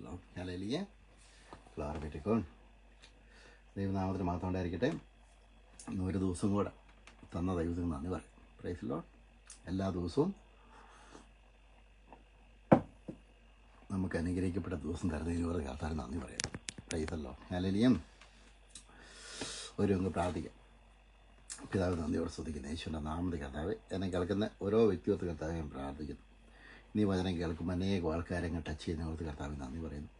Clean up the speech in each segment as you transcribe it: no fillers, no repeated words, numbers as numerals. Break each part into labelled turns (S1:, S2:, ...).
S1: പ്രൈസല്ലോ. Hallelujah. Glory be to God. ദൈവനാമത്തിന് മാത്രം ഉണ്ടായിരിക്കട്ടെ. ഒരു ദിവസം കൂടെ തന്ന ദൈവത്തിന് നന്ദി പറയും. പ്രൈസല്ലോ. എല്ലാ ദിവസവും നമുക്ക് അനുഗ്രഹിക്കപ്പെട്ട ദിവസം തരുന്നതിന് ഒരു കർത്താവിന് നന്ദി പറയാം. പ്രൈസല്ലോ. ഹല്ലേലൂയ. ഒരു പ്രാർത്ഥിക്കാം. പിതാവ് നന്ദിയോടെ സ്തുതിക്കുന്നു. യേശുവിൻ്റെ നാമത്തിൽ കർത്താവ് എന്നെ കേൾക്കുന്ന ഓരോ വ്യക്തിഗത കർത്താവ് ഞാൻ പ്രാർത്ഥിക്കുന്നു. ഇനി വചനം കേൾക്കുമ്പോൾ അനേകം ആൾക്കാരെ ടച്ച് ചെയ്യുന്നവർക്ക് കർത്താവിന് നന്ദി പറയുന്നു.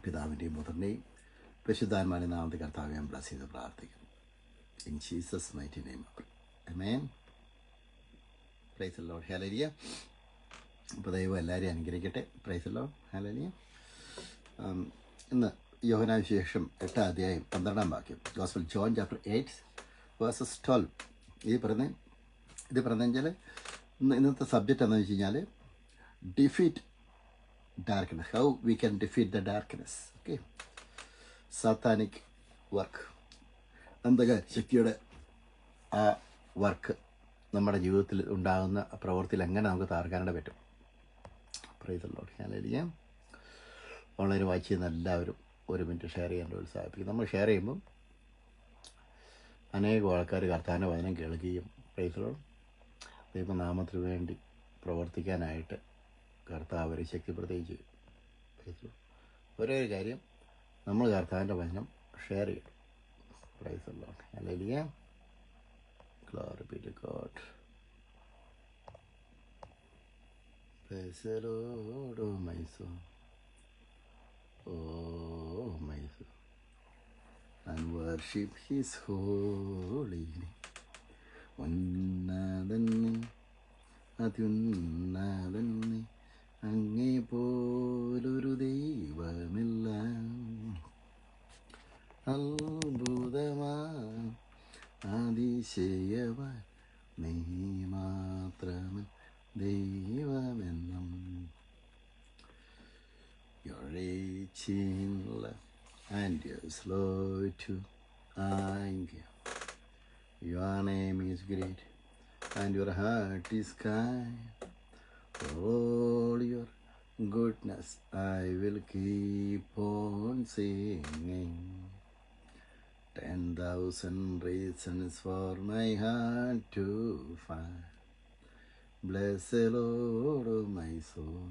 S1: പിതാവിൻ്റെയും പുത്രൻ്റെയും പരിശുദ്ധാത്മാവിൻ്റെ നാമത്തിൽ കർത്താവ് ഞാൻ ബ്ലസ് ചെയ്ത് പ്രാർത്ഥിക്കുന്നു. In Jesus mighty name amen. Price the Lord. Hallelujah. അപ്പോൾ ദൈവം എല്ലാവരെയും അനുഗ്രഹിക്കട്ടെ. Price the Lord. ഹല്ലേലൂയ. ഇന്ന് യോഹന്നാൻ സുവിശേഷം 8-ാം അധ്യായം 12-ാം വാക്യം. Gospel John chapter 8 versus 12. ഇത് പറഞ്ഞാൽ ഇന്നത്തെ സബ്ജക്റ്റ് എന്താണെന്ന് വെച്ച് കഴിഞ്ഞാൽ defeat darkness. How we can defeat the darkness. Okay. Satanic work, എന്തൊക്കെ ശക്തിയുടെ ആ വർക്ക് നമ്മുടെ ജീവിതത്തിൽ ഉണ്ടാകുന്ന പ്രവൃത്തിയിൽ എങ്ങനെ നമുക്ക് താർക്കാനായിട്ട് പറ്റും. Praise the Lord. Hallelujah. Online watch ചെയ്യുന്ന എല്ലാവരും ഒരു മിനിറ്റ് ഷെയർ ചെയ്യാൻ ഉത്സാഹിപ്പിക്കും. നമ്മൾ ഷെയർ ചെയ്യുമ്പം അനേകം ആൾക്കാർ കർത്താവിൻ്റെ വചനം കേൾക്കുകയും പ്രൈസ് ദി ലോർഡ് ദൈവനാമത്തിന് വേണ്ടി പ്രവർത്തിക്കാനായിട്ട് കർത്താവ് അവരെ ശക്തിപ്പെടുത്തുകയും ചെയ്യും. Praise the Lord. ഒരേ ഒരു കാര്യം, നമ്മൾ കർത്താവിൻ്റെ വചനം ഷെയർ ചെയ്യണം. Praise the Lord. Hallelujah. Glory be to God. Praise the Lord. Oh my soul, oh my soul, and worship his holy name. ഉന്നതന്നെ അത്യുന്നതന്നെ അങ്ങേ പോലൊരു ദൈവമില്ല. അത്ഭുതമാൻ അതിശയവാൻ നീ മാത്രമേ ദൈവമെന്നും. You're rich in love and you're slow to anger. Your name is great and your heart is kind. For all your goodness I will keep on singing. 10,000 reasons for my heart to find. Bless the Lord, oh my soul,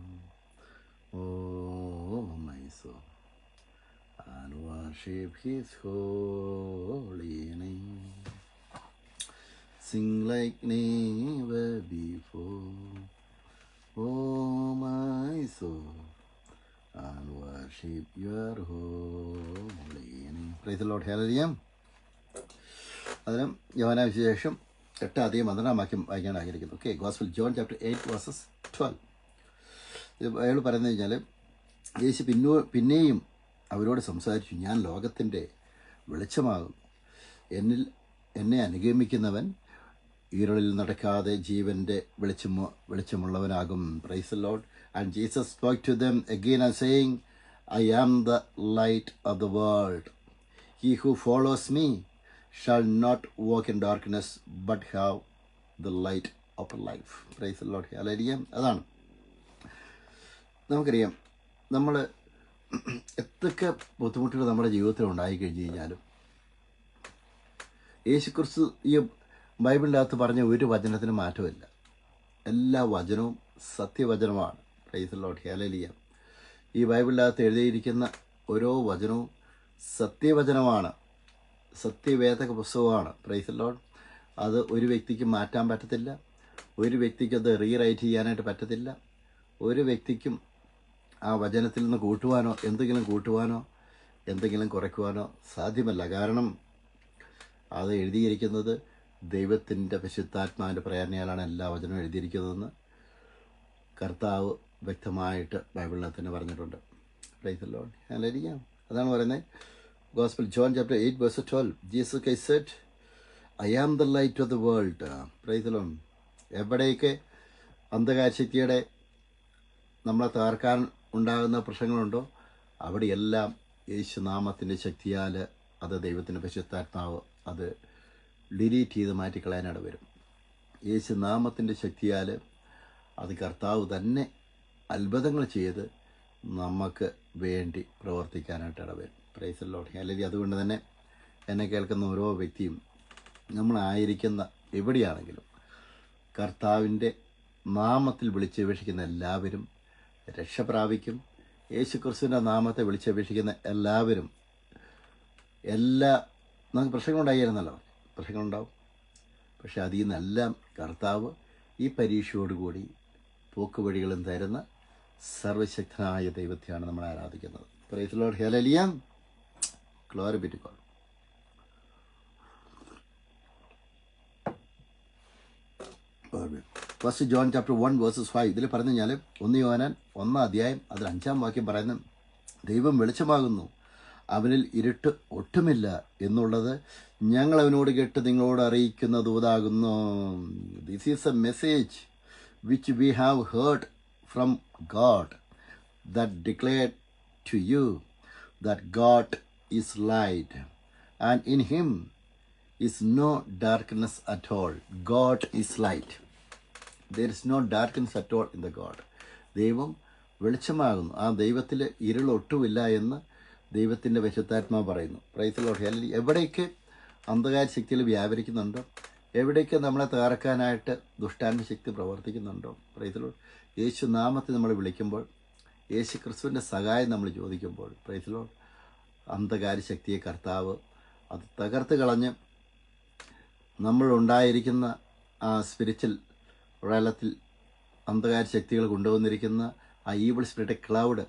S1: oh my soul, and worship his holy name. Sing like never before, oh my soul, and worship your holy name. Praise the Lord. Hallelujah. അതിനും യോഹന്നാൻ സുവിശേഷം 8-ാം അധ്യായം 12-ാം വാക്യം വായിക്കാൻ ആഗ്രഹിക്കുന്നു. Okay. Gospel John chapter 8 versus 12. അയാൾ പറയുന്നത് കഴിഞ്ഞാൽ യേശു പിന്നെയും അവരോട് സംസാരിച്ചു. ഞാൻ ലോകത്തിൻ്റെ വെളിച്ചമാകുന്നു. എന്നെ അനുഗമിക്കുന്നവൻ ഇരുളിൽ നടക്കാതെ ജീവൻ്റെ വെളിച്ചമുള്ളവനാകും. Praise the Lord. And Jesus spoke to them again and saying, I am the light of the world. He who follows me shall not walk in darkness but have the light of life. Praise the Lord. Hallelujah. അതാണ് നമുക്കറിയാം. നമ്മൾ എത്രയൊക്കെ ബുദ്ധിമുട്ടുകൾ നമ്മുടെ ജീവിതത്തിൽ ഉണ്ടായിക്കഴിഞ്ഞ് കഴിഞ്ഞാലും യേശുക്രിസ്തു ഈ ബൈബിളിനകത്ത് പറഞ്ഞ ഒരു വചനത്തിന് മാറ്റമില്ല. എല്ലാ വചനവും സത്യവചനമാണ്. Praise the Lord. ഹല്ലേലൂയ. ഈ ബൈബിളിനകത്ത് എഴുതിയിരിക്കുന്ന ഓരോ വചനവും സത്യവചനമാണ്, സത്യവേദക പുസ്തകമാണ്. Praise the Lord. അത് ഒരു വ്യക്തിക്ക് മാറ്റാൻ പറ്റത്തില്ല. ഒരു വ്യക്തിക്ക് അത് റീറൈറ്റ് ചെയ്യാനായിട്ട് പറ്റത്തില്ല. ഒരു വ്യക്തിക്കും ആ വചനത്തിൽ നിന്ന് എന്തെങ്കിലും കൂട്ടുവാനോ എന്തെങ്കിലും കുറയ്ക്കുവാനോ സാധ്യമല്ല. കാരണം അത് എഴുതിയിരിക്കുന്നത് ദൈവത്തിൻ്റെ പരിശുദ്ധാത്മാവിൻ്റെ പ്രേരണയാലാണ് എല്ലാ വചനവും എഴുതിയിരിക്കുന്നതെന്ന് കർത്താവ് വ്യക്തമായിട്ട് ബൈബിളിനകത്ത് തന്നെ പറഞ്ഞിട്ടുണ്ട്. Praise the Lord. ഹല്ലേലൂയ. അതാണ് പറയുന്നത്. Gospel John chapter 8 verse 12. Jesus Christ said, I am the light of the world. Praise the Lord. എവിടെയൊക്കെ അന്ധകാരശക്തിയുടെ നമ്മളെ തകർക്കാൻ ഉണ്ടാകുന്ന പ്രശ്നങ്ങളുണ്ടോ അവിടെയെല്ലാം യേശുനാമത്തിൻ്റെ ശക്തിയാൽ അത് ദൈവത്തിൻ്റെ പരിശുദ്ധാത്മാവ് അത് ഡിലീറ്റ് ചെയ്ത് മാറ്റിക്കളയാനായിട്ട് വരും. യേശുനാമത്തിൻ്റെ ശക്തിയാൽ അത് കർത്താവ് തന്നെ അത്ഭുതങ്ങൾ ചെയ്ത് നമുക്ക് വേണ്ടി പ്രവർത്തിക്കാനായിട്ട് ഇടവരും. Praise the Lord. ഹല്ലേലൂയ. അതുകൊണ്ട് തന്നെ എന്നെ കേൾക്കുന്ന ഓരോ വ്യക്തിയും നമ്മളായിരിക്കുന്ന എവിടെയാണെങ്കിലും കർത്താവിൻ്റെ നാമത്തിൽ വിളിച്ചപേക്ഷിക്കുന്ന എല്ലാവരും രക്ഷ പ്രാപിക്കും. യേശുക്രിസ്തുവിൻ്റെ നാമത്തെ വിളിച്ചപേക്ഷിക്കുന്ന എല്ലാവരും നമുക്ക് പ്രശ്നങ്ങളുണ്ടായിരുന്നല്ലോ, പ്രശ്നങ്ങളുണ്ടാവും. പക്ഷെ അതിൽ നിന്നെല്ലാം കർത്താവ് ഈ പരീക്ഷയോടുകൂടി പോക്കുവഴികളും തരുന്ന സർവശക്തനായ ദൈവത്തെയാണ് നമ്മൾ ആരാധിക്കുന്നത്. Praise the Lord. Hallelujah. Glory be to God. First John chapter 1 verses 5 ഇതിൽ പറഞ്ഞു കഴിഞ്ഞാൽ 1 യോഹന്നാൻ 1 അധ്യായം അതിൽ 5-ാം വാക്യം പറയുന്നു, ദൈവം വെളിച്ചമാകുന്നു, അവനിൽ ഇരുട്ട് ഒട്ടുമില്ല എന്നുള്ളത് ഞങ്ങൾ അവനോട് കേട്ട് നിങ്ങളോട് അറിയിക്കുന്ന ദൂതാകുന്നു. This is a message which we have heard from God that declared to you that God is light and in him is no darkness at all. God is light. there is no darkness at all in the God. ദൈവം വെളിച്ചമാകുന്നു, ആ ദൈവത്തിൽ ഇരുളൊട്ടുമില്ല എന്ന് ദൈവത്തിൻ്റെ പരിശുദ്ധാത്മാവ് പറയുന്നു. Praise the Lord. Hallelujah. എവിടേക്ക് അന്ധകാര ശക്തികൾ വ്യാപരിക്കുന്നുണ്ടോ, എവിടേക്ക് നമ്മളെ തകർക്കാനായിട്ട് ദുഷ്ടാത്മ ശക്തി പ്രവർത്തിക്കുന്നുണ്ടോ, പ്രൈസ് ദി ലോർഡ്, യേശു നാമത്തെ നമ്മൾ വിളിക്കുമ്പോൾ, യേശു ക്രിസ്തുവിൻ്റെ സഹായം നമ്മൾ ചോദിക്കുമ്പോൾ, പ്രൈസ് ദി ലോർഡ്, അന്ധകാര ശക്തിയെ കർത്താവ് അത് തകർത്ത് കളഞ്ഞ് നമ്മളുണ്ടായിരിക്കുന്ന ആ സ്പിരിച്വൽ റലത്തിൽ അന്ധകാര ശക്തികൾ കൊണ്ടുവന്നിരിക്കുന്ന ആ ഈവിൾ സ്പിരിറ്റ് ക്ലൗഡ്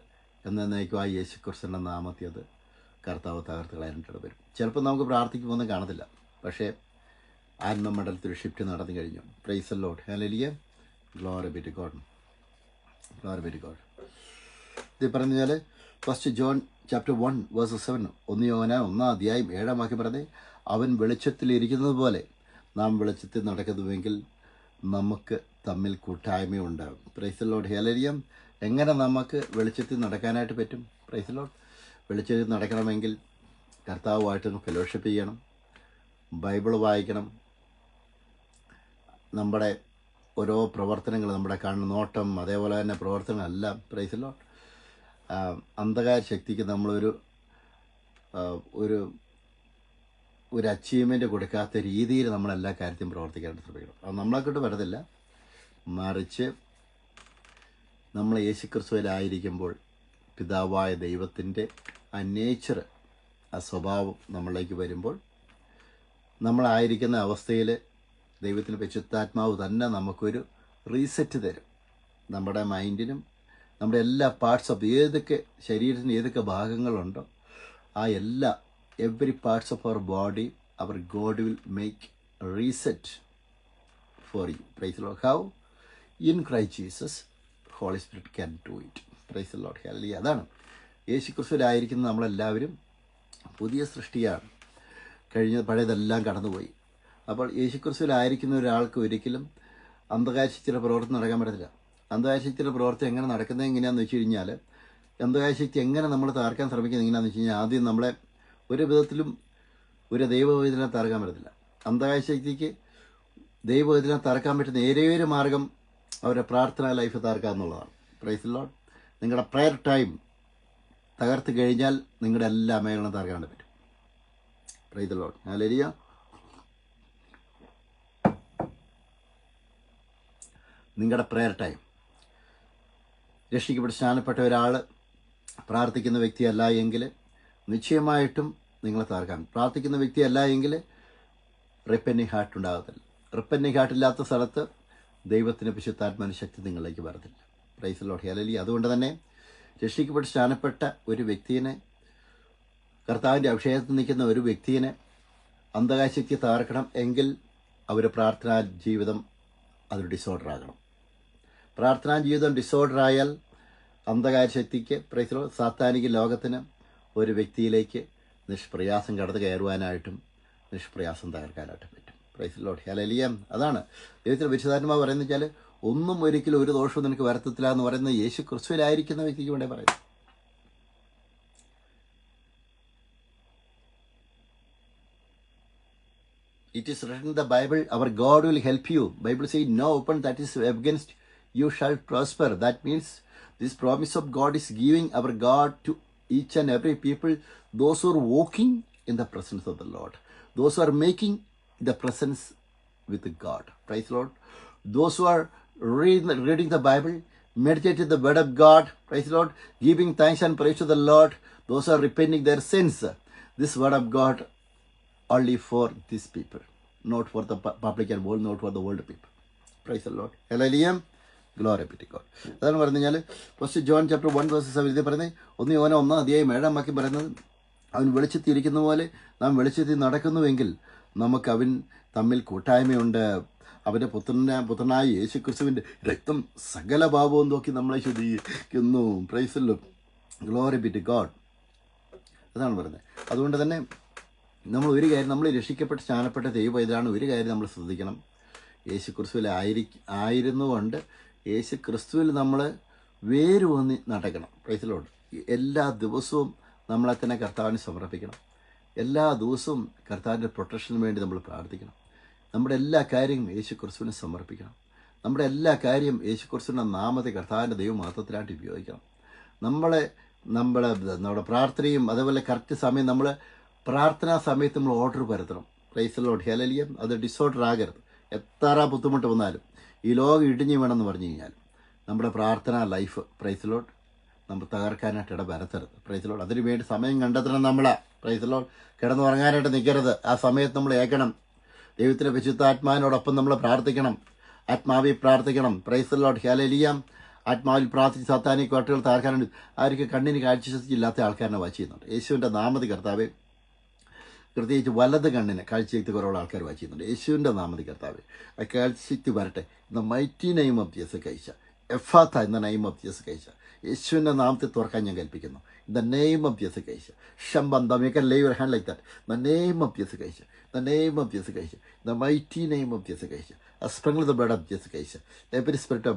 S1: എന്നേക്കും ആ യേശു ക്രിസ്തുവിൻ്റെ നാമത്തിൽ അത് കർത്താവ് തകർത്ത് കളയാനായിട്ട് വരും. ചിലപ്പോൾ നമുക്ക് പ്രാർത്ഥിക്കുമ്പോൾ കാണത്തില്ല, പക്ഷേ ആത്മമണ്ഡലത്തിൽ ഷിഫ്റ്റ് നടന്നു കഴിഞ്ഞു. Praise the Lord. Hallelujah. Glory be to God. Glory be to God. ഇത് പറഞ്ഞാൽ ഫസ്റ്റ് ജോൺ ചാപ്റ്റർ 1 വേഴ്സസ് 7 1 യോഹന്നാൻ 1 അധ്യായം 7-ാം വാക്യം പറഞ്ഞ്, അവൻ വെളിച്ചത്തിലിരിക്കുന്നത് പോലെ നാം വെളിച്ചത്തിൽ നടക്കുന്നുവെങ്കിൽ നമുക്ക് തമ്മിൽ കൂട്ടായ്മയുണ്ടാകും. Praise the Lord. ഹല്ലേലൂയ. എങ്ങനെ നമുക്ക് വെളിച്ചത്തിൽ നടക്കാനായിട്ട് പറ്റും? Praise the Lord. വെളിച്ചത്തിൽ നടക്കണമെങ്കിൽ കർത്താവുമായിട്ടൊന്ന് ഫെലോഷിപ്പ് ചെയ്യണം, ബൈബിൾ വായിക്കണം, നമ്മുടെ ഓരോ പ്രവർത്തനങ്ങൾ, നമ്മുടെ നോട്ടം, അതേപോലെ തന്നെ പ്രവർത്തനങ്ങളെല്ലാം പ്രൈസ് ദി ലോർഡ് അന്ധകാര ശക്തിക്ക് നമ്മളൊരു ഒരു അച്ചീവ്മെൻറ്റ് കൊടുക്കാത്ത രീതിയിൽ നമ്മളെല്ലാ കാര്യത്തിലും പ്രവർത്തിക്കാനായിട്ട് ശ്രമിക്കണം. അത് നമ്മളെക്കൊണ്ട് വരത്തില്ല, മറിച്ച് നമ്മൾ യേശുക്രിസ്തുവിലായിരിക്കുമ്പോൾ പിതാവായ ദൈവത്തിൻ്റെ ആ നേച്ചർ, ആ സ്വഭാവം നമ്മളിലേക്ക് വരുമ്പോൾ നമ്മളായിരിക്കുന്ന അവസ്ഥയിൽ ദൈവത്തിൻ്റെ പരിശുദ്ധാത്മാവ് തന്നെ നമുക്കൊരു റീസെറ്റ് തരും. നമ്മുടെ മൈൻഡിനും നമ്മുടെ എല്ലാ പാർട്സ് ഓഫ് ഏതൊക്കെ ശരീരത്തിന് ഏതൊക്കെ ഭാഗങ്ങളുണ്ടോ ആ എല്ലാ every parts of our body, our God will make a reset for you. Praise the Lord. How? In Christ Jesus, Holy Spirit can do it. Praise the Lord. Hallelujah. അതാണ് യേശു ക്രിസ്തുവിലായിരിക്കുന്ന നമ്മളെല്ലാവരും പുതിയ സൃഷ്ടിയാണ്. പഴയതെല്ലാം കടന്നുപോയി. അപ്പോൾ യേശു ക്രിസ്തുവിലായിരിക്കുന്ന ഒരാൾക്ക് ഒരിക്കലും അന്ധകാര ശക്തിയുടെ പ്രവർത്തനം നടക്കാൻ പറ്റത്തില്ല. അന്ധകാര ശക്തിയുടെ പ്രവർത്തനം എങ്ങനെ നടക്കുന്നത് എങ്ങനെയാണെന്ന് വെച്ച് കഴിഞ്ഞാൽ, അന്ധകാര ശക്തി എങ്ങനെ നമ്മൾ തകർക്കാൻ ശ്രമിക്കുന്നത് എങ്ങനെയാണെന്ന് വെച്ച് കഴിഞ്ഞാൽ, ആദ്യം നമ്മളെ ഒരു വിധത്തിലും ഒരു ദൈവവേദന തകർക്കാൻ പറ്റത്തില്ല. അന്ധകാര ശക്തിക്ക് ദൈവവേദന തകർക്കാൻ പറ്റുന്ന ഏതൊരു മാർഗം അവരുടെ പ്രാർത്ഥനാ ലൈഫ് തകർക്കുക എന്നുള്ളതാണ്. Price the Lord. നിങ്ങളുടെ പ്രയർ ടൈം തകർത്ത് കഴിഞ്ഞാൽ നിങ്ങളുടെ എല്ലാ മേഖലകളും തകർക്കാൻ പറ്റും. Praise the Lord. ഹല്ലേലൂയ. നിങ്ങളുടെ പ്രയർ ടൈം രക്ഷിക്കപ്പെട്ട് സ്നാനപ്പെട്ട ഒരാൾ പ്രാർത്ഥിക്കുന്ന വ്യക്തിയല്ല എങ്കിൽ നിശ്ചയമായിട്ടും നിങ്ങളെ തകർക്കാൻ. പ്രാർത്ഥിക്കുന്ന വ്യക്തിയല്ല എങ്കിൽ റിപ്പന്റിങ് ഹാർട്ട് ഉണ്ടാകത്തില്ല. റിപ്പന്റിങ് ഹാർട്ട് ഇല്ലാത്ത സ്ഥലത്ത് ദൈവത്തിൻ്റെ പരിശുദ്ധാത്മാവിൻ്റെ ശക്തി നിങ്ങളിലേക്ക് വരത്തില്ല. Price the Lord. ഹല്ലേലൂയ. അതുകൊണ്ട് തന്നെ രക്ഷിക്കപ്പെട്ട് സ്നാനപ്പെട്ട ഒരു വ്യക്തിയെ, കർത്താവിൻ്റെ അഭിഷേകത്തിൽ നിൽക്കുന്ന ഒരു വ്യക്തിയെ അന്ധകാര ശക്തി തകർക്കണം എങ്കിൽ അവർ പ്രാർത്ഥനാ ജീവിതം അതൊരു ഡിസോർഡർ ആകണം. പ്രാർത്ഥനാ ജീവിതം ഡിസോർഡർ ആയാൽ അന്ധകാര ശക്തിക്ക്, പ്രൈസ് ദി ലോർഡ്, സാത്താനിക ലോകത്തിന് ഒരു വ്യക്തിയിലേക്ക് നിഷ്പ്രയാസം കടന്നു കയറുവാനായിട്ടും നിഷ്പ്രയാസം തകർക്കാനായിട്ടും പറ്റും. Praise the Lord. ഹല്ലേലൂയ. അതാണ് ദൈവത്തിൻ്റെ പരിശുദ്ധാത്മാവ് പറയുന്നത് വെച്ചാൽ, ഒന്നും ഒരിക്കലും ഒരു ദോഷവും നിനക്ക് വരുത്തത്തില്ല എന്ന് പറയുന്നത് യേശു ക്രിസ്തുവിലായിരിക്കുന്ന വ്യക്തിക്ക് വേണ്ടി പറയുന്നു. It is written in the Bible, our God will help you. Bible says, no weapon that is against you shall prosper. That means This promise of God is giving our God to each and every people, those who are walking in the presence of the Lord, those who are making the presence with God. Praise the Lord. Those who are reading the Bible, meditating the word of God, praise the Lord, giving thanks and praise to the Lord, those who are repenting their sins. This word of God only for these people, not for the public and world, not for the world people. Praise the Lord. Hallelujah. Glory be to God. അതാണ് പറഞ്ഞു കഴിഞ്ഞാൽ first John chapter 1:7 ഇത് പറയുന്നത് 1 യോഹന്നാൻ 1:7 പറയുന്നത്, അവൻ വെളിച്ചത്തിയിരിക്കുന്ന പോലെ നാം വെളിച്ചത്തിൽ നടക്കുന്നുവെങ്കിൽ നമുക്ക് അവൻ തമ്മിൽ കൂട്ടായ്മയുണ്ട്. അവൻ്റെ പുത്രനായ യേശു ക്രിസ്തുവിൻ്റെ രക്തം സകല പാപവും നോക്കി നമ്മളെ ശുദ്ധീകരിക്കുന്നു. Praise the Lord. Glory be to God. അതാണ് പറയുന്നത്. അതുകൊണ്ട് തന്നെ നമ്മൾ ഒരു കാര്യം, നമ്മൾ രക്ഷിക്കപ്പെട്ട് സ്നാനപ്പെട്ട ദൈവപൈതലാണ്, ഒരു കാര്യം നമ്മൾ ശ്രദ്ധിക്കണം. യേശു ക്രിസ്തുവിൽ ആയിരുന്നുകൊണ്ട് യേശു ക്രിസ്തുവിൽ നമ്മൾ വേരൂന്നി നടക്കണം. Price the Lord. എല്ലാ ദിവസവും നമ്മളെ തന്നെ കർത്താവിന് സമർപ്പിക്കണം. എല്ലാ ദിവസവും കർത്താവിൻ്റെ പ്രൊട്ടക്ഷന് വേണ്ടി നമ്മൾ പ്രാർത്ഥിക്കണം. നമ്മുടെ എല്ലാ കാര്യവും യേശു ക്രിസ്തുവിനെ സമർപ്പിക്കണം. നമ്മുടെ എല്ലാ കാര്യം യേശു ക്രിസ്തുവിൻ്റെ നാമത്തെ കർത്താവിൻ്റെ ദൈവമാത്രത്തിലായിട്ട് ഉപയോഗിക്കണം. നമ്മുടെ പ്രാർത്ഥനയും അതേപോലെ കറക്റ്റ് സമയം, നമ്മൾ പ്രാർത്ഥനാ സമയത്ത് നമ്മൾ ഓർഡർ വരുത്തണം. Price the Lord. ഹല്ലേലൂയ. അത് ഡിസോർഡർ ആകരുത്. എത്ര ബുദ്ധിമുട്ട് വന്നാലും ഈ ലോകം ഇടിഞ്ഞു വേണമെന്ന് പറഞ്ഞു കഴിഞ്ഞാൽ നമ്മുടെ പ്രാർത്ഥനാ ലൈഫ്, പ്രൈസ് ദി ലോർഡ്, നമ്മൾ തകർക്കാനായിട്ട് ഇടവരുത്തരുത്. Praise the Lord. അതിനു വേണ്ടി സമയം കണ്ടെത്തണം. Price the Lord. കിടന്നുറങ്ങാനായിട്ട് നിൽക്കരുത്. ആ സമയത്ത് നമ്മൾ ഏൽക്കണം. ദൈവത്തിൻ്റെ പരിശുദ്ധാത്മാവിനോടൊപ്പം നമ്മൾ പ്രാർത്ഥിക്കണം. ആത്മാവിൽ പ്രാർത്ഥിക്കണം. Price the Lord. ഹല്ലേലൂയ. ആത്മാവിൽ പ്രാർത്ഥിച്ച് സാത്താനിക കോട്ടകൾ തകർക്കാനുണ്ട്. ആർക്ക് കണ്ണിന് കാഴ്ചശക്തിയില്ലാത്ത ആൾക്കാരനെ വാച്ച് ചെയ്യുന്നുണ്ട്. യേശുവിൻ്റെ നാമത്തിൽ കർത്താവേ, പ്രത്യേകിച്ച് വലത് കണ്ണിന് കാഴ്ചശക്തി കുറവുള്ള ആൾക്കാർ വാച്ച് ചെയ്യുന്നുണ്ട്. യേശുവിൻ്റെ നാമത്തിൽ കർത്താവേ, ആ കാഴ്ചശക്തി വരട്ടെ. ഇന്ന് മൈറ്റി നെയിം ഓഫ് ജീസസ് കഴിച്ച എഫാത്ത എന്ന നെയിം ഓഫ് ജീസസ് കഴിച്ച യേശുവിൻ്റെ നാമത്തിൽ തുറക്കാൻ ഞാൻ കൽപ്പിക്കുന്നു. ദ നെയിം ഓഫ് ജീസസ് കഴിച്ച ഷംബന്ധം you can lay your hand like that. The name of Jesus കഴിച്ച, ദ നെയിം ഓഫ് ജീസസ് കഴിച്ച, the mighty name of Jesus കഴിച്ച, sprinkle the blood of Jesus കഴിച്ച. എവരി സ്പിരിറ്റ്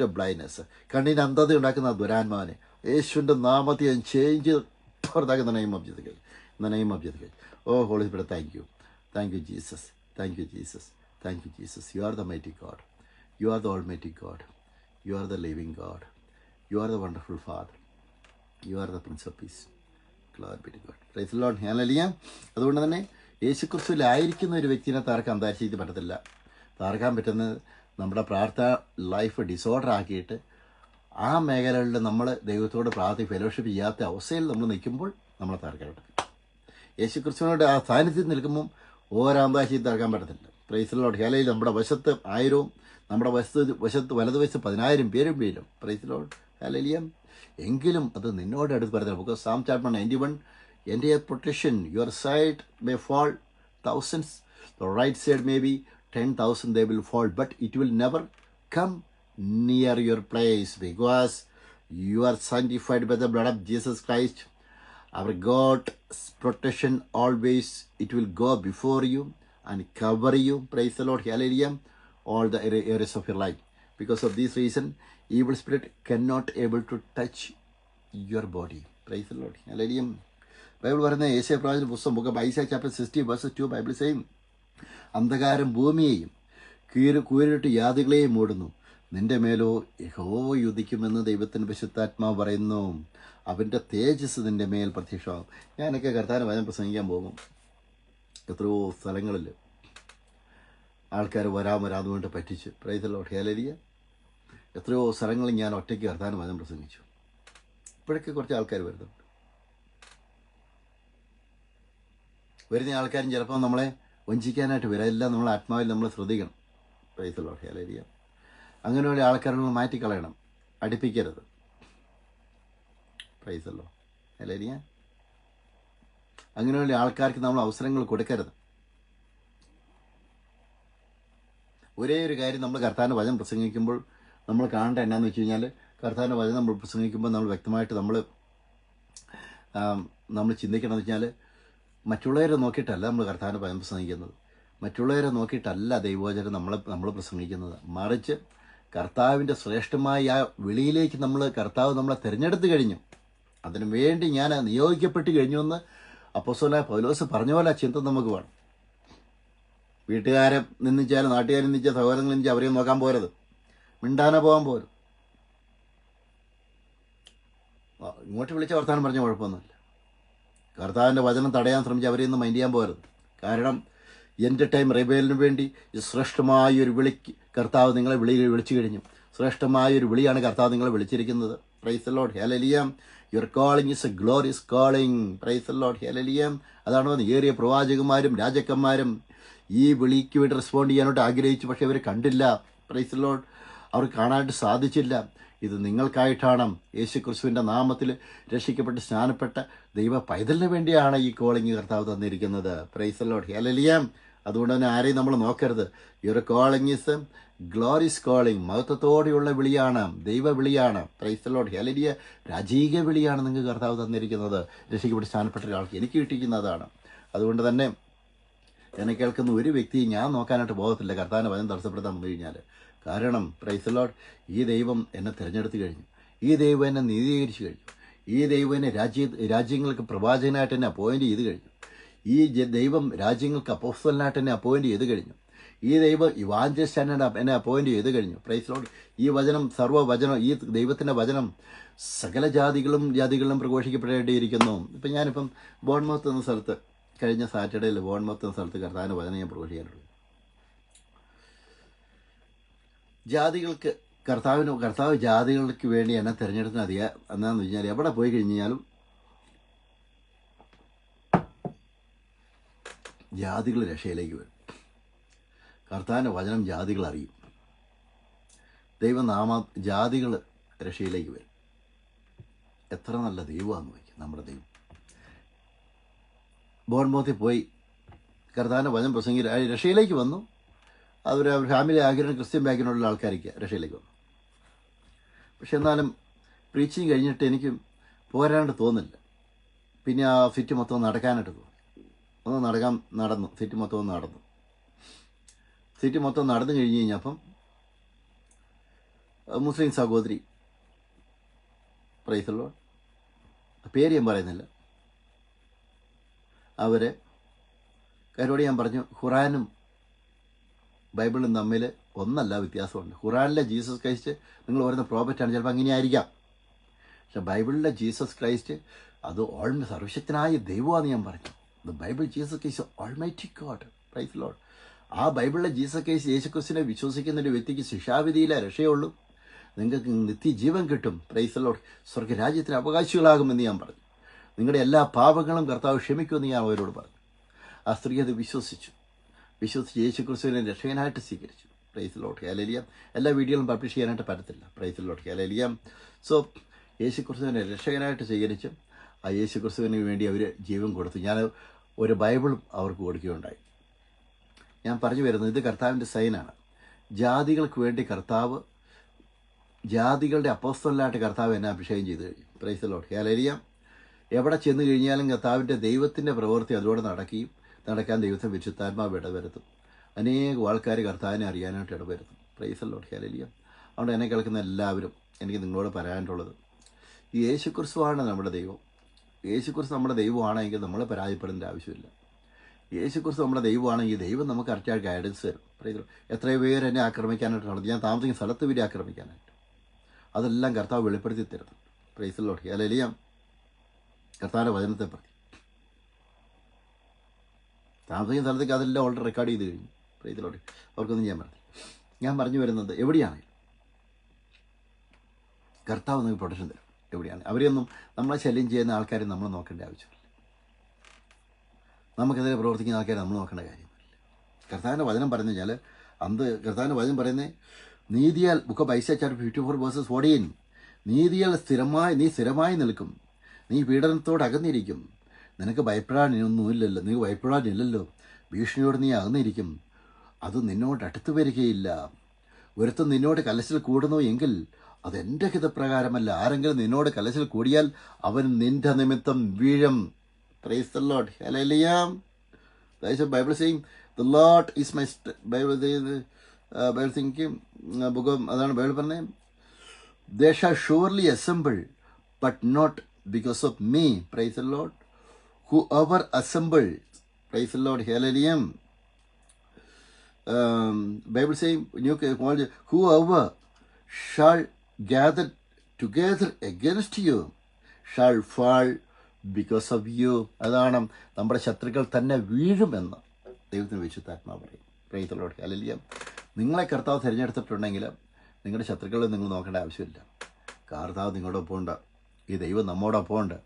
S1: ഓഫ് ബ്ലൈൻഡ്നെസ്, കണ്ണിന് അന്ധത ഉണ്ടാക്കുന്ന ദുരാത്മാവിനെ യേശുവിൻ്റെ നാമത്തിൽ ഞാൻ ചേഞ്ച് പുറത്താക്കുന്ന നെയിം ഓഫ് ജീസസ് കഴിച്ച. In the name of Jesus. Oh, Holy Spirit, thank you. Thank you, Jesus. Thank you, Jesus. Thank you, Jesus. You are the mighty God. You are the almighty God. You are the living God. You are the wonderful Father. You are the Prince of Peace. Glory be to God. Praise the Lord. Hallelujah. അതുകൊണ്ട് തന്നെ യേശുക്രിസ്തുവിലായിരിക്കുന്ന ഒരു വ്യക്തിനെ തകർക്കാൻ അന്താരിച്ച് പറ്റത്തില്ല. തകർക്കാൻ പറ്റുന്നത് നമ്മുടെ പ്രാർത്ഥന life disorder ആക്കിയിട്ട് ആ മേഖലകളിൽ നമ്മൾ ദൈവത്തോട് ഫെലോഷിപ്പ് ചെയ്യാത്ത അവസ്ഥയിൽ നമ്മൾ നിൽക്കുമ്പോൾ നമ്മളെ തകർക്കാൻ പറ്റും. യേശു ക്രിസ്തുവിനോട് ആ സാന്നിധ്യത്തിൽ നിൽക്കുമ്പം ഓരാമ്പാശയും തകർക്കാൻ പറ്റത്തില്ല. Price the Lord. ഹല്ലേലൂയ. നമ്മുടെ വശത്ത് 1000, നമ്മുടെ വശത്ത് വലതുവശത്ത് 10,000 പേരും വീഴും. Praise the Lord. ഹല്ലേലൂയ. എങ്കിലും അത് നിന്നോട് അടുത്ത് പറഞ്ഞില്ല. ബിക്കോസ് Psalm chapter 91, എൻ്റെ protection, your side may fall thousands, the right side may be 10,000, they will fall, but it will never come near your place, because you are sanctified by the blood of Jesus Christ. Our God's protection always, it will go before you and cover you. Praise the Lord. Hallelujah. All the areas of your life. Because of this reason, evil spirit cannot able to touch your body. Praise the Lord. Hallelujah. Bible പറയുന്ന യേശയ്യാ പ്രവാചകന്റെ പുസ്തകം book of Isaiah chapter 60 verse 2 Bible saying, അന്ധകാരം ഭൂമിയെയും കൂരിട്ട് യാതികളെയും മൂടുന്നു, നിന്റെ മേലോ യഹോവ ഉദിക്കുമെന്ന് ദൈവത്തിൻ്റെ പരിശുദ്ധാത്മാവ് പറയുന്നു. അവൻ്റെ തേജസ് നിൻ്റെ മേൽ പ്രത്യക്ഷമാകും. ഞാനൊക്കെ കർത്താവിനെ വചനം പ്രസംഗിക്കാൻ പോകും. എത്രയോ സ്ഥലങ്ങളിൽ ആൾക്കാർ വരാമെന്ന് കൊണ്ട് പറ്റിച്ച്. Price the Lord. ഹല്ലേലൂയ. എത്രയോ സ്ഥലങ്ങളിൽ ഞാൻ ഒറ്റയ്ക്ക് കർത്താവിനെ വചനം പ്രസംഗിച്ചു. ഇപ്പോഴൊക്കെ കുറച്ച് ആൾക്കാർ വരുന്നുണ്ട്. വരുന്ന ആൾക്കാരും ചിലപ്പോൾ നമ്മളെ വഞ്ചിക്കാനായിട്ട് വരാം. എല്ലാം നമ്മൾ ആത്മാവിൽ നമ്മൾ ശ്രദ്ധിക്കണം. Praise the Lord. ഹല്ലേലൂയ. അങ്ങനെയുള്ള ആൾക്കാരെ മാറ്റിക്കളയണം, അടുപ്പിക്കരുത്. Praise the Lord. ഹല്ലേലൂയ. അങ്ങനെയുള്ള ആൾക്കാർക്ക് നമ്മൾ അവസരങ്ങൾ കൊടുക്കരുത്. ഒരേ ഒരു കാര്യം, നമ്മൾ കർത്താവിൻ്റെ വചനം പ്രസംഗിക്കുമ്പോൾ നമ്മൾ കാണേണ്ട എന്നാന്ന് വെച്ച് കഴിഞ്ഞാൽ, കർത്താവിൻ്റെ വചനം നമ്മൾ പ്രസംഗിക്കുമ്പോൾ നമ്മൾ വ്യക്തമായിട്ട് നമ്മൾ ചിന്തിക്കണമെന്ന് വെച്ചാൽ, മറ്റുള്ളവരെ നോക്കിയിട്ടല്ല നമ്മൾ കർത്താവിൻ്റെ വചനം പ്രസംഗിക്കുന്നത്, മറ്റുള്ളവരെ നോക്കിയിട്ടല്ല ദൈവവചനം നമ്മൾ പ്രസംഗിക്കുന്നത്. മറിച്ച് കർത്താവിൻ്റെ ശ്രേഷ്ഠമായ ആ വിളിയിലേക്ക് കർത്താവ് നമ്മളെ തിരഞ്ഞെടുത്ത് കഴിഞ്ഞു, അതിനു വേണ്ടി ഞാൻ നിയോഗിക്കപ്പെട്ട് കഴിഞ്ഞു എന്ന് അപ്പോസ്തലനായ പൗലോസ് പറഞ്ഞ പോലെ ചിന്ത നമുക്ക് വേണം. വീട്ടുകാരെ നിന്ദിച്ചാലും നാട്ടുകാരെ നിന്ദിച്ചാൽ സഹോദരങ്ങൾ നിന്ദിച്ചാൽ അവരെയും നോക്കാൻ പോരുത്, മിണ്ടാനെ പോകാൻ പോരും. ഇങ്ങോട്ട് വിളിച്ച വർത്താനം പറഞ്ഞ കുഴപ്പമൊന്നുമില്ല. കർത്താവിൻ്റെ വചനം തടയാൻ ശ്രമിച്ച് അവരെയൊന്നും മൈൻഡ് ചെയ്യാൻ പോകരുത്. കാരണം എൻ്റെ ടൈം റിബേലിന് വേണ്ടി ശ്രേഷ്ഠമായൊരു വിളിക്ക് കർത്താവ് നിങ്ങളെ വിളിച്ചു കഴിഞ്ഞു. ശ്രേഷ്ഠമായൊരു വിളിയാണ് കർത്താവ് നിങ്ങളെ വിളിച്ചിരിക്കുന്നത്. Price the Lord, hallelujah. Your calling is A glorious calling. Price the Lord, hallelujah. അതാണ് പറഞ്ഞത്, ഏറിയ പ്രവാചകന്മാരും രാജാക്കന്മാരും ഈ വിളിക്ക് വേണ്ടി റെസ്പോണ്ട് ചെയ്യാനായിട്ട് ആഗ്രഹിച്ചു, പക്ഷേ അവർ കണ്ടില്ല. പ്രൈസ് ദി ലോർഡ്, അവർക്ക് കാണാനായിട്ട് സാധിച്ചില്ല. ഇത് നിങ്ങൾക്കായിട്ടാണ്. യേശു ക്രിസ്തുവിൻ്റെ നാമത്തിൽ രക്ഷിക്കപ്പെട്ട് സ്നാനപ്പെട്ട ദൈവ പൈതലിന് വേണ്ടിയാണ് ഈ കോളിംഗ് കർത്താവ് തന്നിരിക്കുന്നത്. Praise the Lord, hallelujah. അതുകൊണ്ട് തന്നെ ആരെയും നമ്മൾ നോക്കരുത്. Your calling is glorious calling. മഹത്വത്തോടെയുള്ള വിളിയാണ്, ദൈവ വിളിയാണ്. Praise the Lord, hallelujah. രാജീക വിളിയാണ് നിങ്ങൾക്ക് കർത്താവ് തന്നിരിക്കുന്നത്. രക്ഷിക്കപ്പെട്ട് സ്നാനപ്പെട്ട ഒരാൾക്ക് എനിക്ക് കിട്ടിയിരിക്കുന്നതാണ്. അതുകൊണ്ട് തന്നെ എന്നെ കേൾക്കുന്ന ഒരു വ്യക്തിയും ഞാൻ നോക്കാനായിട്ട് പോകത്തില്ല കർത്താവിൻ്റെ വചനം തടസ്സപ്പെടുത്താൻ വന്നു കഴിഞ്ഞാൽ. കാരണം പ്രൈസ് ദി ലോർഡ്, ഈ ദൈവം എന്നെ തിരഞ്ഞെടുത്ത് കഴിഞ്ഞു. ഈ ദൈവം എന്നെ നീതീകരിച്ചു കഴിഞ്ഞു. ഈ ദൈവം എന്നെ രാജ്യങ്ങൾക്ക് പ്രവാചകനായിട്ട് എന്നെ അപ്പോയിൻറ്റ് ചെയ്ത് കഴിഞ്ഞു. ഈ ദൈവം രാജ്യങ്ങൾക്ക് അപ്പോസ്തലനായിട്ട് എന്നെ അപ്പോയിൻറ്റ് ചെയ്ത് കഴിഞ്ഞു. ഈ ദൈവം ഇവാഞ്ചലിസ്റ്റായിട്ട് എന്നെ അപ്പോയിൻറ്റ് ചെയ്ത് കഴിഞ്ഞു. പ്രൈസ് ലോർഡ്, ഈ വചനം സർവ്വവചനം, ഈ ദൈവത്തിൻ്റെ വചനം സകല ജാതികളിലും പ്രഘോഷിക്കപ്പെടേണ്ടിയിരിക്കുന്നു. ഇപ്പം ഞാനിപ്പം ബോൺമൗത്ത് എന്ന സ്ഥലത്ത് കഴിഞ്ഞ സാറ്റർഡേയിൽ ബോൺമൗത്ത് എന്ന സ്ഥലത്ത് കർത്താവിൻ്റെ വചനം ഞാൻ പ്രഘോഷിക്കാനുള്ളൂ. ജാതികൾക്ക് കർത്താവ് ജാതികൾക്ക് വേണ്ടി എന്നെ തിരഞ്ഞെടുക്കുന്ന എന്താണെന്ന് വെച്ചാൽ എവിടെ പോയി കഴിഞ്ഞാലും ജാതികൾ രക്ഷയിലേക്ക് വരും. കർത്താവിൻ്റെ വചനം ജാതികൾ അറിയും. ജാതികൾ രക്ഷയിലേക്ക് വരും. എത്ര നല്ല ദൈവമാണെന്ന് വയ്ക്കും നമ്മുടെ ദൈവം. ബോൺമൗത്തിൽ പോയി കർത്താവിൻ്റെ വചനം പ്രസംഗിൽ രക്ഷയിലേക്ക് വന്നു. അവർ ഫാമിലി ബാക്ക്ഗ്രൗണ്ട്, ക്രിസ്ത്യൻ ബാക്ക്ഗ്രൗണ്ടിലുള്ള ആൾക്കാർക്ക് രക്ഷയിലേക്ക് വന്നു. പക്ഷെ എന്നാലും പ്രീച്ചിങ് കഴിഞ്ഞിട്ട് എനിക്ക് പോരാണ്ട് തോന്നില്ല. പിന്നെ ആ സിറ്റി മൊത്തം നടക്കാനായിട്ട് തോന്നി. നടന്നു സിറ്റി മൊത്തം നടന്നു. സിറ്റി മൊത്തം നടന്നു കഴിഞ്ഞ് കഴിഞ്ഞപ്പം മുസ്ലിം സഹോദരി, പ്രൈസ് ദി ലോർഡ്, പേര് ഞാൻ പറയുന്നില്ല, അവരെ കാരോട് ഞാൻ പറഞ്ഞു, ഖുറാനും ബൈബിളും തമ്മിൽ ഒന്നല്ല വ്യത്യാസമുണ്ട്. ഖുറാനിലെ ജീസസ് ക്രൈസ്റ്റ് നിങ്ങൾ പറയുന്ന പ്രോഫറ്റാണ്, ചിലപ്പോൾ അങ്ങനെയായിരിക്കാം. പക്ഷെ ബൈബിളിലെ ജീസസ് ക്രൈസ്റ്റ് അത് സർവശക്തനായ ദൈവമാണെന്ന് ഞാൻ പറഞ്ഞു. The Bible Jesus Christ almighty God. Praise the Lord. ആ ബൈബിളിലെ ജീസസ് ക്രൈസ്റ്റ് യേശുക്രിസ്തുവിനെ വിശ്വസിക്കുന്ന ഒരു വ്യക്തിക്ക് ശിക്ഷാവിധിയിലെ രക്ഷയുള്ളൂ. നിങ്ങൾക്ക് നിത്യജീവൻ കിട്ടും. Praise the Lord. സ്വർഗ്ഗരാജ്യത്തിന് അവകാശികളാകുമെന്ന് ഞാൻ പറഞ്ഞു. നിങ്ങളുടെ എല്ലാ പാപങ്ങളും കർത്താവ് ക്ഷമിക്കുമെന്ന് ഞാൻ അവരോട് പറഞ്ഞു. ആ സ്ത്രീ അത് വിശ്വസിച്ച് യേശുക്രിസ്തുവിനെ രക്ഷകനായിട്ട് സ്വീകരിച്ചു. Price the Lord, hallelujah. എല്ലാ വീഡിയോകളും പബ്ലിഷ് ചെയ്യാനായിട്ട് പറ്റത്തില്ല. Price the Lord, hallelujah. So യേശുക്രിസ്തുവിനെ രക്ഷകനായിട്ട് സ്വീകരിച്ച് ആ യേശുക്രിസ്തുവിന് വേണ്ടി അവർ ജീവൻ കൊടുത്തു. ഞാൻ ഒരു ബൈബിളും അവർക്ക് കൊടുക്കുകയുണ്ടായി. ഞാൻ പറഞ്ഞു വരുന്നത്, ഇത് കർത്താവിൻ്റെ സൈനാണ്. ജാതികൾക്ക് വേണ്ടി കർത്താവ്, ജാതികളുടെ അപ്പോസ്തലനായിട്ട് കർത്താവ് എന്നെ അഭിഷേകം ചെയ്തു കഴിഞ്ഞു. Praise the Lord, hallelujah. എവിടെ ചെന്ന് കഴിഞ്ഞാലും കർത്താവിൻ്റെ ദൈവത്തിൻ്റെ പ്രവൃത്തി അതിലൂടെ നടക്കാൻ ദൈവത്തെ വിശുദ്ധാത്മാവ് ഇടവരുത്തും. അനേകം ആൾക്കാർ കർത്താവിനെ അറിയാനായിട്ട് ഇടവരുത്തും. Praise the Lord, hallelujah. അതുകൊണ്ട് എന്നെ കേൾക്കുന്ന എല്ലാവരും, എനിക്ക് നിങ്ങളോട് പറയാനുള്ളത്, ഈ യേശുക്രിസ്തുവാണ് നമ്മുടെ ദൈവം. യേശുക്രിസ്തു നമ്മുടെ ദൈവമാണെങ്കിൽ നമ്മൾ പരാജയപ്പെടേണ്ട ആവശ്യമില്ല. യേശുക്രിസ്തു നമ്മുടെ ദൈവമാണെങ്കിൽ ദൈവം നമുക്ക് കറക്റ്റായിട്ട് ഗൈഡൻസ് തരും. Price the Lord. എത്രയോ പേര് എന്നെ ആക്രമിക്കാനായിട്ട് നടന്നു. ഞാൻ താമസിക്കുന്ന സ്ഥലത്ത് വരെ ആക്രമിക്കാനായിട്ട്, അതെല്ലാം കർത്താവ് വെളിപ്പെടുത്തി തരുന്നു. Price the Lord, hallelujah. കർത്താവിൻ്റെ വചനത്തെ പ്രതി താമസിക്കുന്ന സ്ഥലത്തേക്ക് അതെല്ലാം ഓൾറെഡി റെക്കോർഡ് ചെയ്ത് കഴിഞ്ഞു. Praise the Lord. അവർക്കൊന്നും ചെയ്യാൻ പറ്റില്ല. ഞാൻ പറഞ്ഞു വരുന്നത്, എവിടെയാണെങ്കിലും കർത്താവ് നിങ്ങൾക്ക് പ്രൊട്ടക്ഷൻ തരും. എവിടെയാണ് അവരെയൊന്നും നമ്മളെ ശല്യം ചെയ്യുന്ന ആൾക്കാരെ നമ്മൾ നോക്കേണ്ട ആവശ്യമില്ല. നമുക്കെതിരെ പ്രവർത്തിക്കുന്ന ആൾക്കാരെ നമ്മൾ നോക്കേണ്ട കാര്യമില്ല. കർത്താവിൻ്റെ വചനം പറഞ്ഞു കഴിഞ്ഞാൽ കർത്താവിൻ്റെ വചനം പറയുന്നത്, നീതിയാൽ ബുക്ക് ഓഫ് ഐസയ്യാ ചാപ്റ്റർ 54:14, നീതിയാൽ നീ സ്ഥിരമായി നിൽക്കും, നീ പീഡനത്തോട് അകന്നിരിക്കും, നിനക്ക് ഭയപ്പെടാനൊന്നുമില്ലല്ലോ, നീ ഭയപ്പെടാനില്ലല്ലോ, ഭീഷണിയോട് നീ അകന്നിരിക്കും, അത് നിന്നോട് അടുത്ത് വരികയില്ല. ഒരുത്തൻ നിന്നോട് കലശൽ കൂടുന്നു എങ്കിൽ അതെൻ്റെ ഹിതപ്രകാരമല്ല. ആരെങ്കിലും നിന്നോട് കലശൽ കൂടിയാൽ അവൻ നിന്റെ നിമിത്തം വീഴും. Praise the Lord, hallelujah. Bible same the Lord is my Bible thinking book, അതാണ് ബൈബിൾ പറഞ്ഞത്, they shall surely assemble but not because of me. Praise the Lord. Whoever assembles, praise the Lord, hallelujah. Bible saying, whoever shall gather together against you shall fall because of you. അതാണ് നമ്മുടെ ശത്രുക്കൾ തന്നെ വീഴുമെന്ന് ദൈവത്തിന് വിശുദ്ധാത്മാവ് പറയും. Praise the Lord. Hallelujah. നിങ്ങളെ കർത്താവ് തിരഞ്ഞെടുത്തിട്ടുണ്ടെങ്കിൽ നിങ്ങളുടെ ശത്രുക്കളെ നിങ്ങൾ നോക്കേണ്ട ആവശ്യമില്ല. കർത്താവ് നിങ്ങളുടെ ഒപ്പമുണ്ട്. ഈ ദൈവം നമ്മോടൊപ്പം ഉണ്ട്.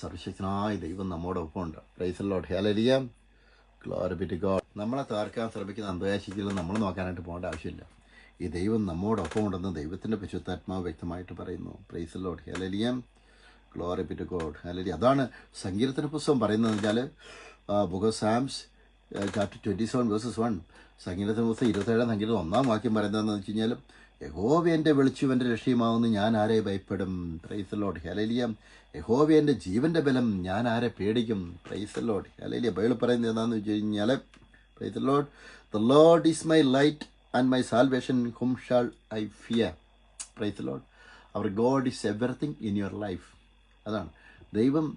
S1: സർവശക്തനായ ദൈവം നമ്മോടൊപ്പം ഉണ്ട്. Praise the Lord. Hallelujah. Glory be to God. നമ്മളെ തകർക്കാൻ ശ്രമിക്കുന്ന അന്തകാശികളും നമ്മൾ നോക്കാനായിട്ട് പോകേണ്ട ആവശ്യമില്ല. ഈ ദൈവം നമ്മോടൊപ്പം ഉണ്ടെന്ന് ദൈവത്തിൻ്റെ പരിശുദ്ധാത്മാവ് വ്യക്തമായിട്ട് പറയുന്നു. Praise the Lord. Hallelujah. Glory be to God. Hallelujah. അതാണ് സങ്കീർത്തന പുസ്തകം പറയുന്നത് വെച്ചാൽ book of psalms chapter 27 verses 1. സങ്കീർത്തന പുസ്തകം 27 സങ്കീർത്തനം 1-ാം വാക്യം പറയുന്നതെന്ന് വെച്ച് കഴിഞ്ഞാൽ യഹോവ എൻ്റെ വെളിച്ചവും എൻ്റെ രക്ഷയുമാവുന്നു, ഞാൻ ആരെ ഭയപ്പെടും. Praise the Lord. ഹല്ലേലൂയ. യഹോവ എൻ്റെ ജീവൻ്റെ ബലം, ഞാൻ ആരെ പേടിക്കും. Praise the Lord. Hallelujah. Bible പറയുന്നത് എന്താണെന്ന് വെച്ച് കഴിഞ്ഞാൽ praise the Lord, the Lord is my light and my salvation, whom shall I fear. Praise the Lord. Our God is everything in your life. അതാണ് ദൈവം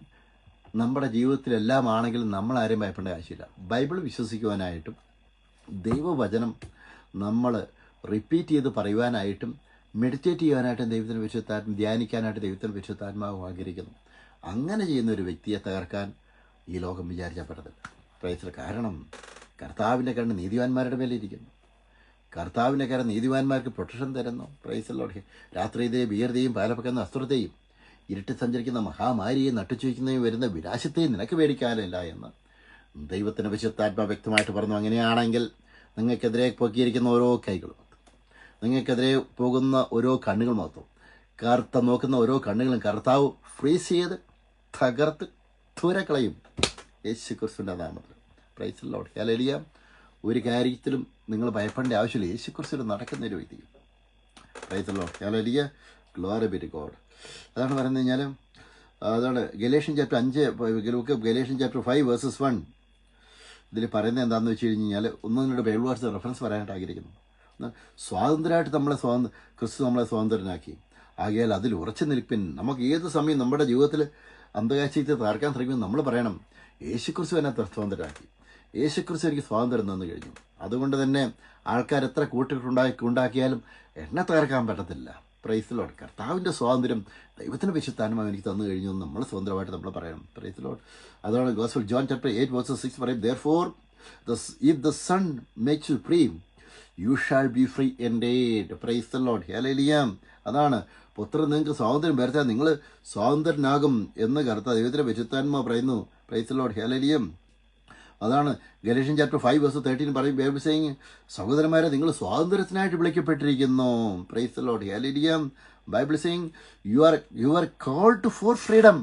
S1: നമ്മുടെ ജീവിതത്തിലെല്ലാം ആണെങ്കിലും നമ്മൾ ആരെയും ഭയപ്പെടേണ്ട ആവശ്യമില്ല. ബൈബിൾ വിശ്വസിക്കുവാനായിട്ടും ദൈവവചനം നമ്മൾ റിപ്പീറ്റ് ചെയ്ത് പറയുവാനായിട്ടും മെഡിറ്റേറ്റ് ചെയ്യാനായിട്ടും ദൈവത്തിന് വിശുദ്ധാത്മ ധ്യാനിക്കാനായിട്ട് ദൈവത്തിന് വിശുദ്ധാത്മാവ് ആഗ്രഹിക്കുന്നു. അങ്ങനെ ചെയ്യുന്ന ഒരു വ്യക്തിയെ തകർക്കാൻ ഈ ലോകം വിചാരിച്ചാൽ പറ്റത്തില്ല. പ്രൈസ്. കാരണം കർത്താവിൻ്റെ കണ്ണ് നീതിവാന്മാരുടെ മേലെ ഇരിക്കുന്നു. കർത്താവിൻ്റെ കരം നീതിവാന്മാർക്ക് പ്രൊട്ടക്ഷൻ തരുന്നു. Praise Lord. രാത്രിയിലെയും ഭീകരതയും പാലപ്പക്കുന്ന അസ്ത്രത്തെയും ഇരുട്ടി സഞ്ചരിക്കുന്ന മഹാമാരിയെയും നട്ടുച്ചുവയ്ക്കുന്നതും വരുന്ന വിനാശത്തെയും നിനക്ക് പേടിക്കാനില്ല എന്ന് ദൈവത്തിന് വിശുദ്ധാത്മാ വ്യക്തമായിട്ട് പറഞ്ഞു. അങ്ങനെയാണെങ്കിൽ നിങ്ങൾക്കെതിരെ പൊക്കിയിരിക്കുന്ന ഓരോ കൈകളും, നിങ്ങൾക്കെതിരെ പോകുന്ന ഓരോ കണ്ണുകൾ മൊത്തം, നോക്കുന്ന ഓരോ കണ്ണുകളും കർത്താവ് ഫ്രീസ് ചെയ്ത് തകർത്ത് ദൂരക്കളയും യേശു ക്രിസ്തുവിൻ്റെ നാമത്തിൽ. Praise Lord. ഹല്ലേലൂയ. ഒരു കാര്യത്തിലും നിങ്ങൾ ഭയപ്പെടേണ്ട ആവശ്യമില്ല. യേശു ക്രിസ്തുവിൽ നടക്കുന്ന ഒരു വ്യക്തി. Praise Lord. Hallelujah. Glory be to God. അതാണ് പറയുന്നത് കഴിഞ്ഞാൽ അതാണ് Galatian chapter 5 Galatian chapter 5 verses 1. ഇതിൽ പറയുന്നത് എന്താണെന്ന് വെച്ച് കഴിഞ്ഞാൽ ഒന്നിനോട് ബൈബിൾ വേഴ്സ് റെഫറൻസ് പറയാനായിട്ട് ആഗ്രഹിക്കുന്നു. സ്വാതന്ത്ര്യമായിട്ട് ക്രിസ്തു നമ്മളെ സ്വാതന്ത്ര്യനാക്കി. ആകയാൽ അതിൽ ഉറച്ചു നിൽപ്പിൻ. നമുക്ക് ഏത് സമയം നമ്മുടെ ജീവിതത്തിൽ അന്തകാശത്തെ തകർക്കാൻ ശ്രമിക്കുമ്പോൾ നമ്മൾ പറയണം, യേശുക്രിസ്തു എന്നെ സ്വാതന്ത്ര്യമാക്കി, യേശുക്രിസ്തു എനിക്ക് സ്വാതന്ത്ര്യം തന്നു കഴിഞ്ഞു. അതുകൊണ്ട് തന്നെ ആൾക്കാർ എത്ര കൂട്ടുണ്ടാക്കിയാലും എന്നെ തകർക്കാൻ പറ്റത്തില്ല. Praise Lord. കർത്താവിൻ്റെ സ്വാതന്ത്ര്യം ദൈവത്തിൻ്റെ വിശുദ്ധാത്മാവ് എനിക്ക് തന്നു കഴിഞ്ഞു എന്ന് നമ്മൾ സ്വതന്ത്രമായിട്ട് നമ്മൾ പറയണം. Praise Lord. അതാണ് ഗോസ്പൽ ജോൺ ചാപ്റ്റർ 8 വേഴ്സസ് 6 പറയും, therefore if the Son makes you free, you shall be free indeed. Price the Lord. Hallelujah. അതാണ് പുത്രൻ നിങ്ങൾക്ക് സ്വാതന്ത്ര്യം വരുത്താൻ നിങ്ങൾ സ്വാതന്ത്ര്യനാകും എന്ന് കർത്താവ് ദൈവത്തിൻ്റെ വിശുദ്ധാത്മാവ് പറയുന്നു. Praise the Lord. ഹല്ലേലൂയ. അതാണ് ഗലേഷ്യൻ ചാപ്റ്റർ 5 വേഴ്സ് 13 പറയും, ബൈബിൾ സെയിങ്, സഹോദരന്മാരെ നിങ്ങൾ സ്വാതന്ത്ര്യത്തിനായിട്ട് വിളിക്കപ്പെട്ടിരിക്കുന്നു. Praise the Lord. Hallelujah. Bible saying you are called for freedom.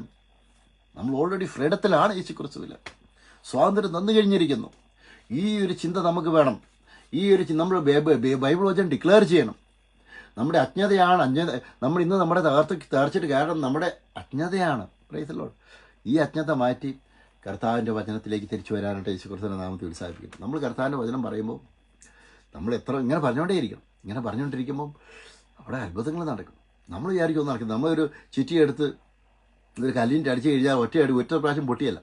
S1: നമ്മൾ ഓൾറെഡി ഫ്രീഡത്തിലാണ് യേശുക്രിസ്തുവിൽ. സ്വാതന്ത്ര്യം തന്നു കഴിഞ്ഞിരിക്കുന്നു. ഈ ഒരു ചിന്ത നമുക്ക് വേണം. ഈ ഒരു നമ്മൾ ബൈബിൾ വചനം ഡിക്ലെയർ ചെയ്യണം. നമ്മുടെ അജ്ഞതയാണ് നമ്മൾ ഇന്ന് നമ്മുടെ തകർച്ചിട്ട് കാരണം നമ്മുടെ അജ്ഞതയാണ്. Price the Lord. ഈ അജ്ഞത മാറ്റി കർത്താവിൻ്റെ വചനത്തിലേക്ക് തിരിച്ചു വരാനായിട്ട് യേശുക്രിസ്തുവിൻ്റെ നാമത്തിൽ ഉത്സാഹിപ്പിക്കും. നമ്മൾ കർത്താവിൻ്റെ വചനം പറയുമ്പോൾ നമ്മൾ ഇങ്ങനെ പറഞ്ഞുകൊണ്ടേയിരിക്കണം. ഇങ്ങനെ പറഞ്ഞുകൊണ്ടിരിക്കുമ്പോൾ അവിടെ അത്ഭുതങ്ങൾ നടക്കും. നമ്മൾ വിചാരിക്കും ഒന്നും നടക്കും. നമ്മളൊരു ചിറ്റിയെടുത്ത് ഒരു കല്ലിൻ്റെ അടിച്ച് കഴിഞ്ഞാൽ ഒറ്റ പ്രാവശ്യം പൊട്ടിയല്ല,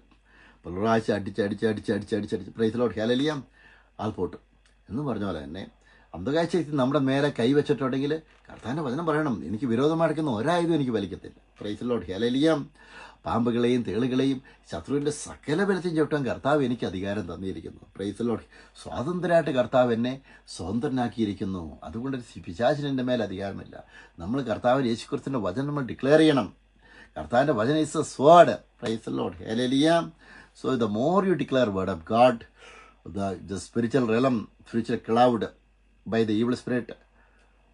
S1: പല പ്രാവശ്യം അടിച്ച് പ്രൈസ് ദി ലോർഡ്. ഹല്ലേലൂയ. ആൾ പോട്ടും എന്ന് പറഞ്ഞ പോലെ തന്നെ അന്ധകാശക്തി നമ്മുടെ മേലെ കൈവച്ചിട്ടുണ്ടെങ്കിൽ കർത്താവിൻ്റെ വചനം പറയണം, എനിക്ക് വിരോധമായിരിക്കുന്ന ഒരായുധം എനിക്ക് വലിക്കത്തില്ല. Praise the Lord. ഹല്ലേലൂയ. പാമ്പുകളെയും തേളുകളെയും ശത്രുവിൻ്റെ സകല ബലത്തെയും ചവിട്ടാൻ കർത്താവ് എനിക്ക് അധികാരം തന്നിരിക്കുന്നു. Price the Lord. സ്വാതന്ത്ര്യമായിട്ട് കർത്താവ് എന്നെ സ്വതന്ത്രനാക്കിയിരിക്കുന്നു. അതുകൊണ്ട് പിശാചിന് എൻ്റെ മേലെ അധികാരമില്ല. നമ്മൾ കർത്താവിന് യേശുക്രിസ്തുവിൻ്റെ വചനം നമ്മൾ ഡിക്ലെയർ ചെയ്യണം. കർത്താവിൻ്റെ വചനം is A sword. Price the Lord. Hallelujah. So the more you declare word of God, the spiritual realm, spiritual cloud by the evil spirit,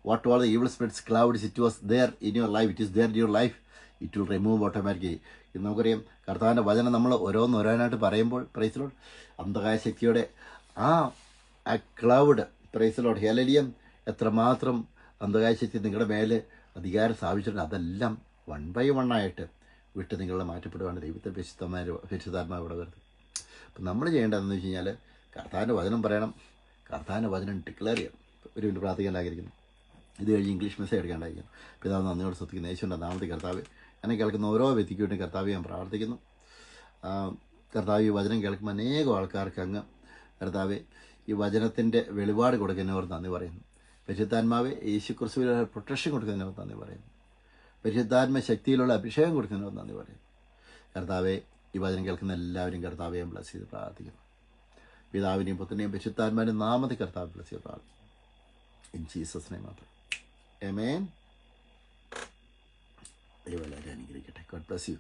S1: what all the evil spirits clouds, it was there in your life, it is there in your life, it will remove automatically. ഇന്ന് നമുക്കറിയാം കർത്താവിൻ്റെ വചനം നമ്മൾ ഓരോന്നായിട്ട് പറയുമ്പോൾ praise Lord അന്ധകാര ശക്തിയുടെ ആ ക്ലൗഡ്, പ്രൈസ് ലോർഡ് ഹല്ലേലൂയ, എത്രമാത്രം അന്ധകാര ശക്തി നിങ്ങളുടെ മേലെ അധികാരം സ്ഥാപിച്ചിട്ടുണ്ട് അതെല്ലാം 1 by 1 ആയിട്ട് വിട്ട് നിങ്ങളെ മാറ്റപ്പെടുവാണ് ദൈവത്തെ പരിശുദ്ധാത്മാവ് ഇവിടെ വരുന്നത്. അപ്പം നമ്മൾ ചെയ്യേണ്ടതെന്ന് വെച്ച് കഴിഞ്ഞാൽ കർത്താവിൻ്റെ വചനം പറയണം, കർത്താവിൻ്റെ വചനം ഡിക്ലെയർ ചെയ്യണം. ഒരു മിനിറ്റ് പ്രാർത്ഥിക്കാനായിരിക്കുന്നു. ഇത് കഴിഞ്ഞ് ഇംഗ്ലീഷ് മെസ്സേജ് എടുക്കാണ്ടായിരിക്കുന്നു. പിതാവ് നന്ദിയോട് സ്തുതിക്കുന്ന യേശുവിൻ്റെ നാമത്തിൽ കർത്താവ് എന്നെ കേൾക്കുന്ന ഓരോ വ്യക്തിക്ക് വേണ്ടി കർത്താവ് ഞാൻ പ്രാർത്ഥിക്കുന്നു. കർത്താവ് ഈ വചനം കേൾക്കുമ്പോൾ അനേകം ആൾക്കാർക്ക് അങ്ങ് കർത്താവ് ഈ വചനത്തിൻ്റെ വെളിപാട് കൊടുക്കുന്നവർ നന്ദി പറയുന്നു. പരിശുദ്ധാത്മാവെ യേശുക്രിസ്തുവിൽ പ്രൊട്ടക്ഷൻ കൊടുക്കുന്നവർ നന്ദി പറയുന്നു. പരിശുദ്ധാത്മ ശക്തിയിലുള്ള അഭിഷേകം കൊടുക്കുന്നതിന് നന്ദി പറയുന്നു. കർത്താവെ, ഈ വചനം കേൾക്കുന്ന എല്ലാവരും കർത്താവെയും ബ്ലസ് ചെയ്ത് പ്രാർത്ഥിക്കുന്നു. പിതാവിനെയും പുത്രനെയും പരിശുദ്ധാത്മാവിൻ്റെ നാമത്തിൽ കർത്താവ് ബ്ലസ് ചെയ്ത് പ്രാർത്ഥിക്കുന്നു. ഇൻ ജീസസ് നെയിം മാത്രം. ആമേൻ. ദൈവം എല്ലാവരും അനുഗ്രഹിക്കട്ടെ. God bless you.